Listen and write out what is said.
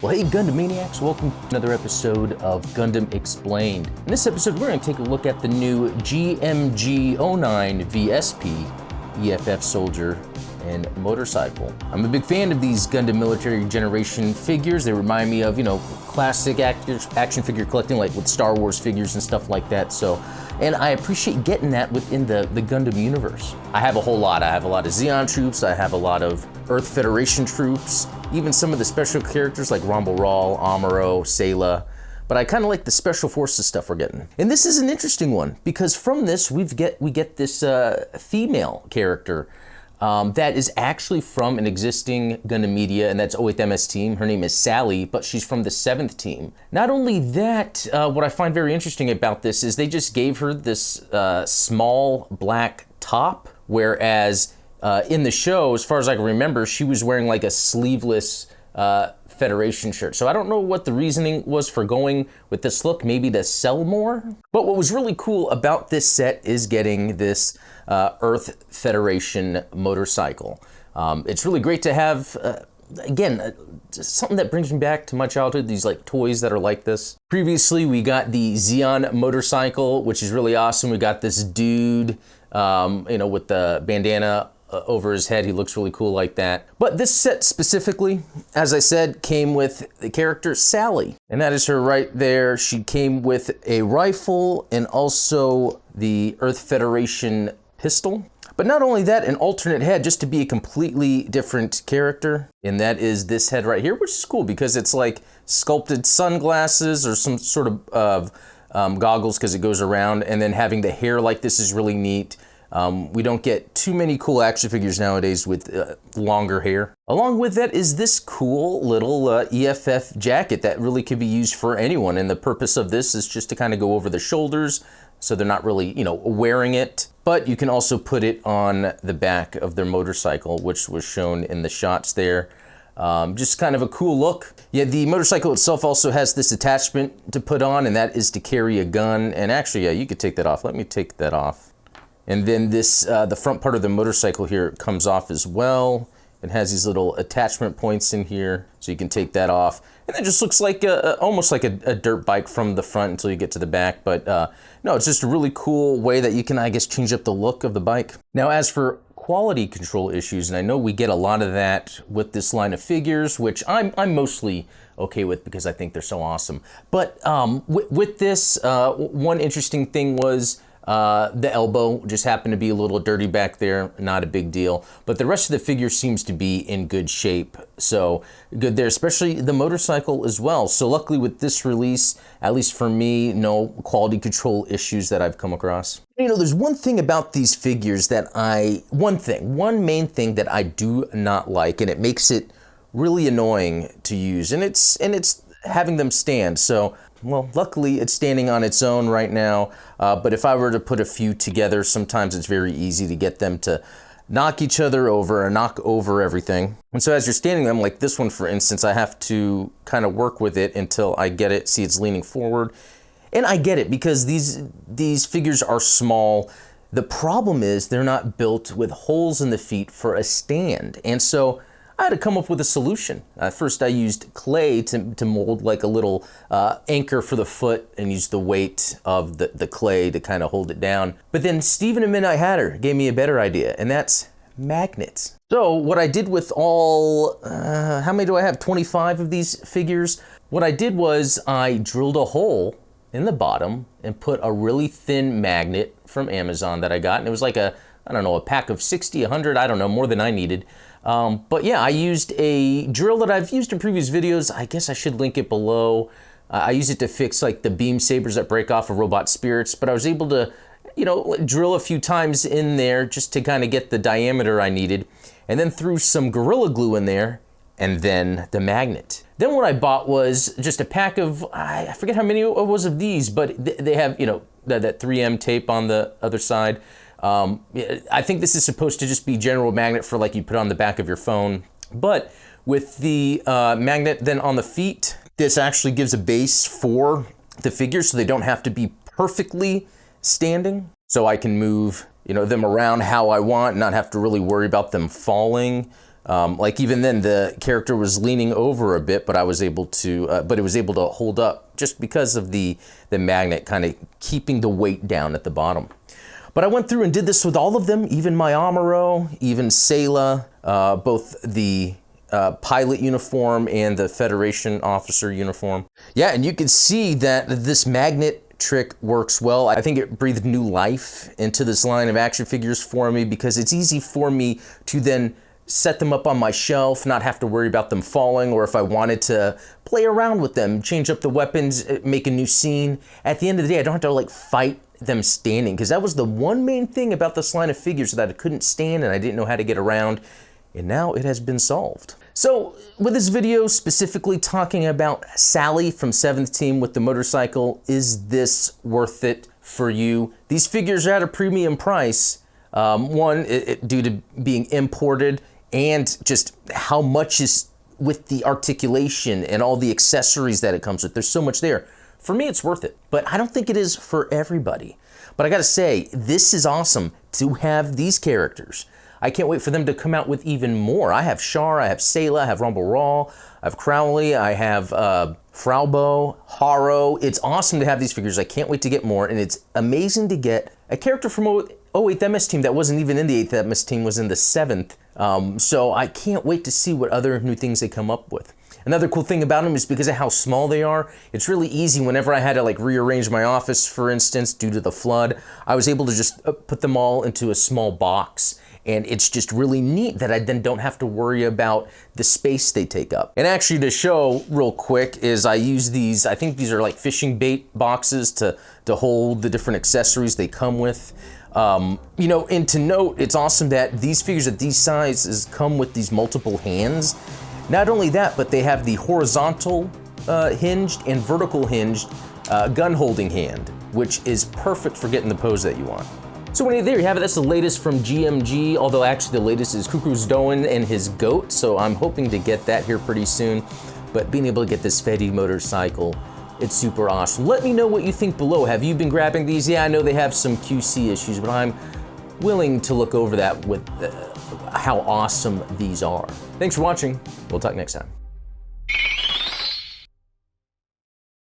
Well, hey Gundam Maniacs, welcome to another episode of Gundam Explained. In this episode, we're going to take a look at the new G.M.G. 09 VSP EFF Soldier and Motorcycle. I'm a big fan of these Gundam Military Generation figures. They remind me of, classic action figure collecting, like with Star Wars figures and stuff like that. And I appreciate getting that within the Gundam universe. I have a whole lot. I have a lot of Zeon troops, I have a lot of Earth Federation troops, even some of the special characters like Rambo Rawl, Amuro, Sayla, but I kind of like the special forces stuff we're getting. And this is an interesting one because from this we get this female character that is actually from an existing Gundam media, and that's 08MS team. Her name is Sally, but she's from the 7th team. Not only that, what I find very interesting about this is they just gave her this small black top, whereas in the show, as far as I can remember, she was wearing like a sleeveless Federation shirt. So I don't know what the reasoning was for going with this look, maybe to sell more. But what was really cool about this set is getting this Earth Federation motorcycle. It's really great to have, again, something that brings me back to my childhood, these like toys that are like this. Previously, we got the Zeon motorcycle, which is really awesome. We got this dude, with the bandana over his head. He looks really cool like that. But this set specifically, as I said, came with the character Sally. And that is her right there. She came with a rifle and also the Earth Federation pistol. But not only that, an alternate head just to be a completely different character. And that is this head right here, which is cool because it's like sculpted sunglasses or some sort of goggles because it goes around. And then having the hair like this is really neat. We don't get too many cool action figures nowadays with longer hair. Along with that is this cool little EFF jacket that really could be used for anyone. And the purpose of this is just to kind of go over the shoulders so they're not really, wearing it. But you can also put it on the back of their motorcycle, which was shown in the shots there. Just kind of a cool look. Yeah, the motorcycle itself also has this attachment to put on, and that is to carry a gun. And actually, yeah, you could take that off. Let me take that off. And then this, the front part of the motorcycle here comes off as well. It has these little attachment points in here, so you can take that off. And it just looks like almost like a dirt bike from the front until you get to the back. But no, it's just a really cool way that you can, I guess, change up the look of the bike. Now, as for quality control issues, and I know we get a lot of that with this line of figures, which I'm mostly okay with because I think they're so awesome. But with this, one interesting thing was the elbow just happened to be a little dirty back there, not a big deal. But the rest of the figure seems to be in good shape. So good there, especially the motorcycle as well. So luckily with this release, at least for me, no quality control issues that I've come across. There's one thing about these figures that one main thing that I do not like, and it makes it really annoying to use, and it's having them stand. So, well, luckily it's standing on its own right now, but if I were to put a few together, sometimes it's very easy to get them to knock each other over or knock over everything. And so as you're standing them, like this one for instance, I have to kind of work with it until I get it, see it's leaning forward. And I get it because these figures are small. The problem is they're not built with holes in the feet for a stand. And so I had to come up with a solution. First, I used clay to mold like a little anchor for the foot and use the weight of the clay to kind of hold it down. But then Steven and Midnight Hatter gave me a better idea, and that's magnets. So what I did with all, how many do I have? 25 of these figures. What I did was I drilled a hole in the bottom and put a really thin magnet from Amazon that I got. And it was like a pack of 60, 100, I don't know, more than I needed. But yeah, I used a drill that I've used in previous videos. I guess I should link it below. I use it to fix like the beam sabers that break off of robot spirits, but I was able to, drill a few times in there just to kind of get the diameter I needed, and then threw some Gorilla Glue in there, and then the magnet. Then what I bought was just a pack of, I forget how many it was of these, but they have, that 3M tape on the other side. I think this is supposed to just be general magnet for like you put on the back of your phone. But with the magnet then on the feet, this actually gives a base for the figures so they don't have to be perfectly standing. So I can move, them around how I want, not have to really worry about them falling. Like even then, the character was leaning over a bit, but I was able to, but it was able to hold up just because of the magnet kind of keeping the weight down at the bottom. But I went through and did this with all of them, even my Amuro, even Sayla, both the pilot uniform and the Federation officer uniform. Yeah, and you can see that this magnet trick works well. I think it breathed new life into this line of action figures for me because it's easy for me to then set them up on my shelf, not have to worry about them falling, or if I wanted to play around with them, change up the weapons, make a new scene. At the end of the day, I don't have to like fight them standing, because that was the one main thing about this line of figures that I couldn't stand and I didn't know how to get around, and now it has been solved. So with this video specifically talking about Sally from 7th Team with the motorcycle, is this worth it for you? These figures are at a premium price, one, due to being imported, and just how much is with the articulation and all the accessories that it comes with. There's so much there. For me, it's worth it, but I don't think it is for everybody. But I gotta say, this is awesome to have these characters. I can't wait for them to come out with even more. I have Char, I have Sayla, I have Rumble Raw, I have Crowley, I have Fraubo, Haro. It's awesome to have these figures. I can't wait to get more, and it's amazing to get a character from 08th MS Team that wasn't even in the 8th MS Team, was in the 7th. So I can't wait to see what other new things they come up with. Another cool thing about them is because of how small they are, it's really easy whenever I had to like rearrange my office, for instance, due to the flood, I was able to just put them all into a small box. And it's just really neat that I then don't have to worry about the space they take up. And actually, to show real quick is I use these, I think these are like fishing bait boxes to hold the different accessories they come with. You know, and to note, it's awesome that these figures at these sizes come with these multiple hands. Not only that, but they have the horizontal hinged and vertical hinged gun holding hand, which is perfect for getting the pose that you want. So there you have it. That's the latest from G.M.G, although actually the latest is Kuku's Doen and his goat, so I'm hoping to get that here pretty soon. But being able to get this Fetty motorcycle, it's super awesome. Let me know what you think below. Have you been grabbing these? Yeah, I know they have some QC issues, but I'm willing to look over that with how awesome these are. Thanks for watching. We'll talk next time.